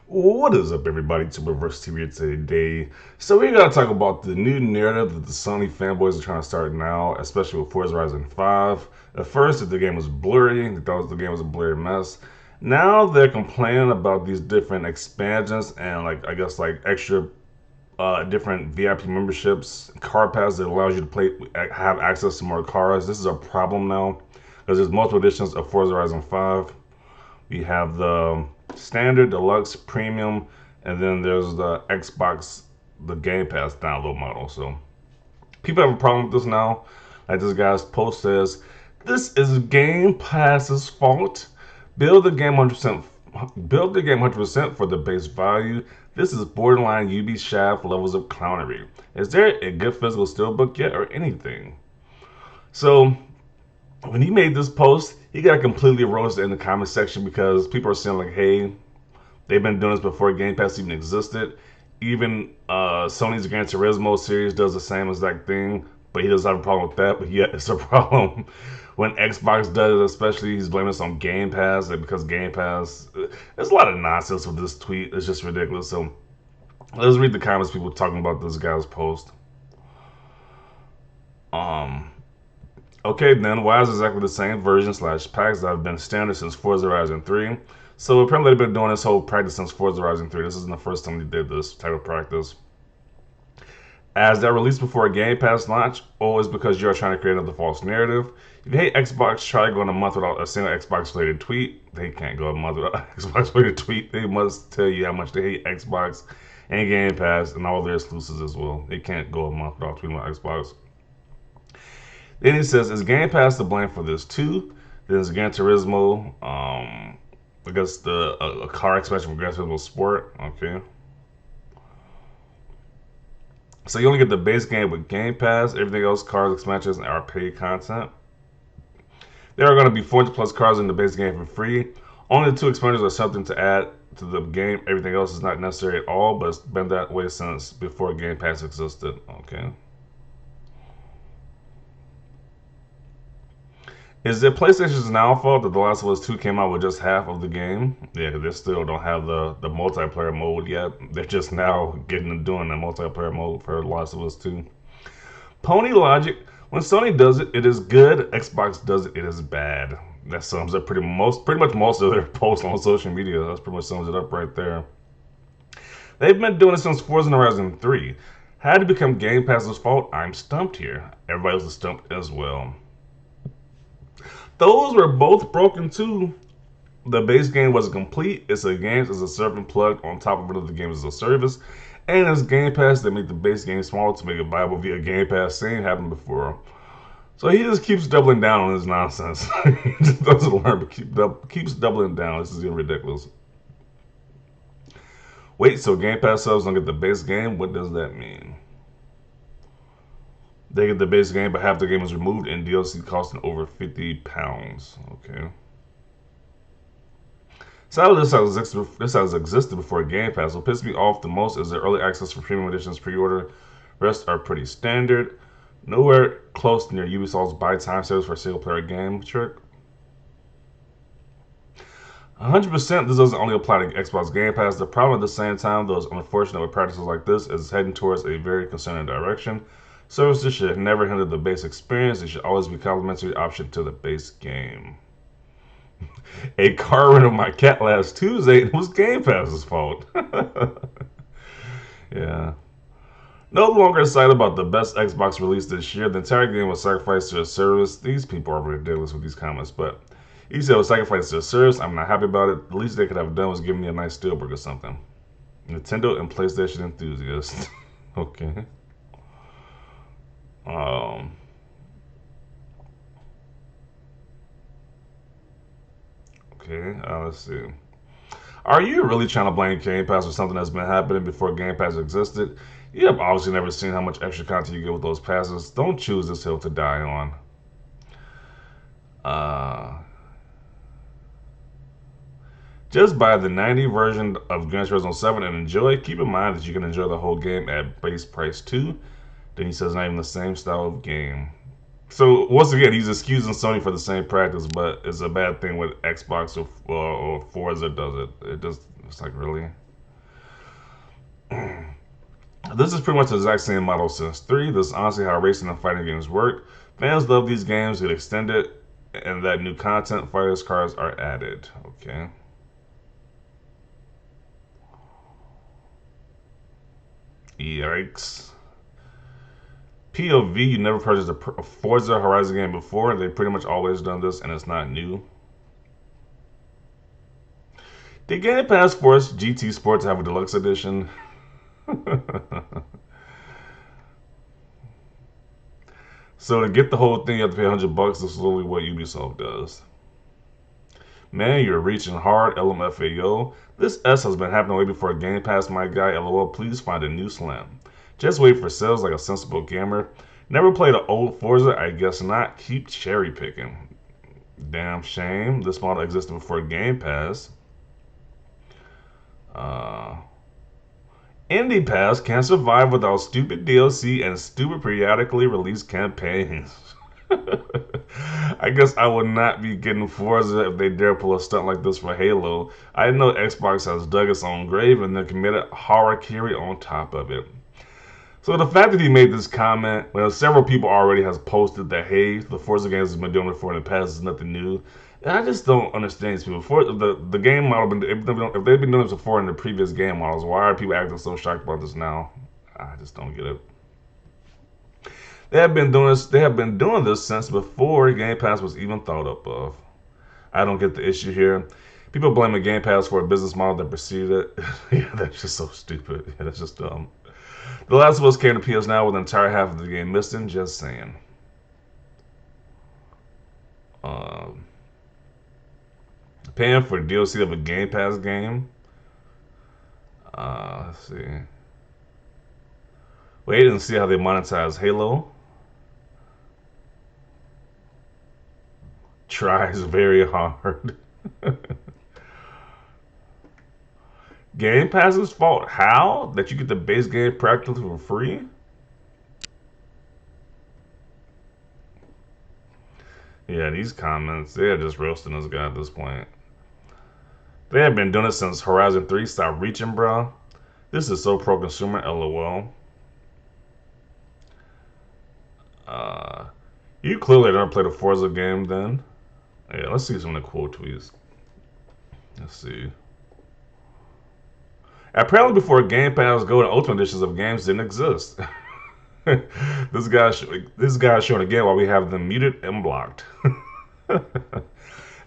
What is up, everybody? To Reverse TV today. So we gotta talk about the new narrative that the Sony fanboys are trying to start now, especially with Forza Horizon 5. At first, that the game was blurry, they thought the game was a blurry mess. Now they're complaining about these different expansions and I guess extra different VIP memberships, car pass that allows you to play, have access to more cars. This is a problem now because there's multiple editions of Forza Horizon 5. We have the standard, deluxe, premium, and then there's the Xbox, the Game Pass download model. So people have a problem with this now. Like this guy's post says, this is Game Pass's fault. Build the game 100%. Build the game 100% for the base value. This is borderline UB shaft levels of clownery. Is there a good physical steelbook yet or anything? So when he made this post, he got completely roasted in the comment section because people are saying like, "Hey, they've been doing this before Game Pass even existed. Even Sony's Gran Turismo series does the same exact thing, but he doesn't have a problem with that. But yet, it's a problem when Xbox does it. Especially, he's blaming this on Game Pass because Game Pass. There's a lot of nonsense with this tweet. It's just ridiculous. So let's read the comments. People talking about this guy's post. Um, Okay, then why is exactly the same version slash packs that have been standard since Forza Horizon 3? So apparently they've been doing this whole practice since Forza Horizon 3. This isn't the first time they did this type of practice. As they're released before a Game Pass launch, always because you are trying to create another false narrative. If you hate Xbox, try going a month without a single Xbox related tweet. They can't go a month without an Xbox related tweet. They must tell you how much they hate Xbox and Game Pass and all their exclusives as well. They can't go a month without tweeting about Xbox. Then he says, is Game Pass to blame for this too? Then there's Gran Turismo. I guess a car expansion for Gran Turismo Sport. Okay. So you only get the base game with Game Pass. Everything else, cars, expansions, are paid content. There are going to be 400 plus cars in the base game for free. Only the two expansions are something to add to the game. Everything else is not necessary at all, but it's been that way since before Game Pass existed. Okay. Is it PlayStation's now fault that The Last of Us 2 came out with just half of the game? Yeah, they still don't have the multiplayer mode yet. They're just now getting to doing the multiplayer mode for The Last of Us 2. Pony Logic, when Sony does it, it is good. Xbox does it, it is bad. That sums up pretty much most of their posts on social media. That's pretty much sums it up right there. They've been doing it since Forza Horizon 3. Had to become Game Pass's fault? I'm stumped here. Everybody else is stumped as well. Those were both broken too. The base game wasn't complete. It's a games as a service plugged on top of another game as a service. And as Game Pass, they make the base game smaller to make it viable via Game Pass. Same happened before. So he just keeps doubling down on his nonsense. He just doesn't learn, but keeps doubling down. This is getting ridiculous. Wait, so Game Pass subs don't get the base game? What does that mean? They get the base game, but half the game is removed and DLC costing over £50. Okay. Sadly, this has existed before Game Pass. What pisses me off the most is the early access for premium editions pre-order. Rest are pretty standard. Nowhere close near Ubisoft's buy time service for a single player game trick. 100% this doesn't only apply to Xbox Game Pass. The problem at the same time, though, is unfortunate with practices like this, is heading towards a very concerning direction. Services should never hinder the base experience. It should always be a complementary option to the base game. A car rented my cat last Tuesday and it was Game Pass's fault. Yeah. No longer excited about the best Xbox release this year. The entire game was sacrificed to a service. These people are ridiculous with these comments, but he said it was sacrificed to a service. I'm not happy about it. The least they could have done was give me a nice steelbook or something. Nintendo and PlayStation enthusiasts. Okay. Um. Okay. Let's see. Are you really trying to blame Game Pass for something that's been happening before Game Pass existed? You have obviously never seen how much extra content you get with those passes. Don't choose this hill to die on. Uh, just buy the 90 version of Gran Turismo 7 and enjoy. Keep in mind that you can enjoy the whole game at base price too. Then he says not even the same style of game. So once again, he's excusing Sony for the same practice, but it's a bad thing with Xbox or Forza does it. It's like really. This is pretty much the exact same model since 3. This is honestly how racing and fighting games work. Fans love these games, get extended, and that new content, fighters cars are added. Okay. Yikes. POV, you never purchased a Forza Horizon game before. They've pretty much always done this, and it's not new. Did Game Pass force GT Sports to have a deluxe edition? So to get the whole thing, you have to pay $100. This is literally what Ubisoft does. Man, you're reaching hard, LMFAO. This S has been happening way before Game Pass, my guy. LOL, please find a new slam. Just wait for sales like a sensible gamer. Never played an old Forza? I guess not. Keep cherry picking. Damn shame. This model existed before Game Pass. Indie Pass can't survive without stupid DLC and stupid periodically released campaigns. I guess I would not be getting Forza if they dare pull a stunt like this for Halo. I know Xbox has dug its own grave and then committed harakiri on top of it. So the fact that he made this comment, well, several people already has posted that, hey, the Forza games have been doing it before in the past, is nothing new. And I just don't understand these people. For the game model, if they've been doing this before in the previous game models, why are people acting so shocked about this now? I just don't get it. They have been doing this. They have been doing this since before Game Pass was even thought up of. I don't get the issue here. People blame a Game Pass for a business model that preceded it. Yeah, that's just so stupid. Yeah, that's just dumb. The Last of Us came to PS Now with an entire half of the game missing. Just saying. Um, Paying for DLC of a Game Pass game. Let's see. Wait and see how they monetize Halo. Tries very hard. Game Pass's fault? How? That you get the base game practically for free? Yeah, these comments, they're just roasting this guy at this point. They have been doing it since Horizon 3. Stop reaching, bro. This is so pro-consumer, LOL. You clearly never played a Forza game then. Yeah, let's see some of the quote tweets. Let's see. Apparently before Game Pass Go and Ultimate Editions of games didn't exist. this guy's showing again why we have them muted and blocked.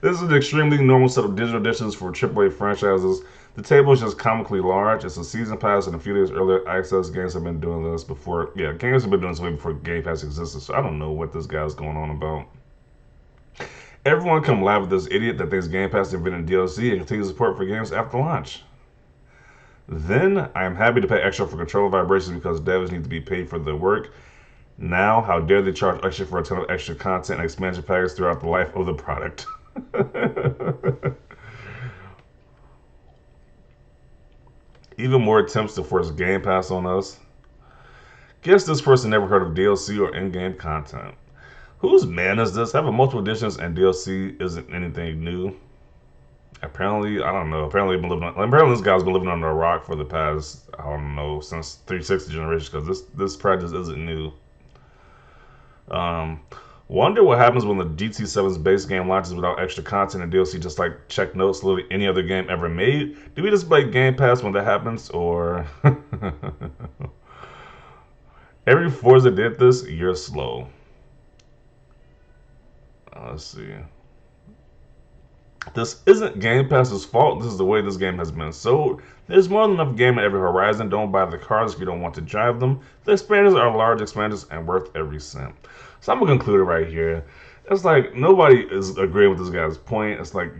This is an extremely normal set of digital editions for AAA franchises. The table is just comically large. It's a season pass, and a few days earlier, access games have been doing this before. Yeah, games have been doing this way before Game Pass existed. So I don't know what this guy's going on about. Everyone come live with this idiot that thinks Game Pass invented DLC and continues support for games after launch. Then I am happy to pay extra for controller vibrations because devs need to be paid for their work. Now, how dare they charge extra for a ton of extra content and expansion packs throughout the life of the product? Even more attempts to force Game Pass on us. Guess this person never heard of DLC or in-game content. Whose man is this? Having multiple editions and DLC isn't anything new. Apparently, I don't know. Apparently this guy's been living under a rock for the past, I don't know, since 360 generation because this practice isn't new. Wonder what happens when the GT7's base game launches without extra content and DLC, just like check notes, literally any other game ever made. Do we just play Game Pass when that happens, or every Forza did this? You're slow. Let's see. This isn't Game Pass's fault. This is the way this game has been sold. There's more than enough game in every Horizon. Don't buy the cars if you don't want to drive them. The expanders are large expanders and worth every cent. So I'm gonna conclude it right here. It's like nobody is agreeing with this guy's point. It's like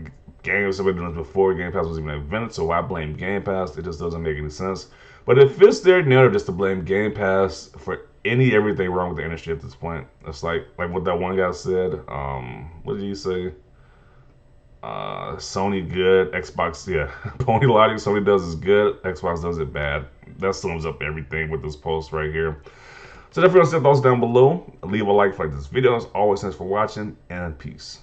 games have been doing this before Game Pass was even invented, so why blame Game Pass? It just doesn't make any sense. But it fits their narrative just to blame Game Pass for everything wrong with the industry at this point. It's like what that one guy said. What did he say? Sony good, Xbox, yeah. Pony logic, Sony does is good, Xbox does it bad. That sums up everything with this post right here. So definitely send thoughts down below. Leave a like for this video. As always, thanks for watching, and peace.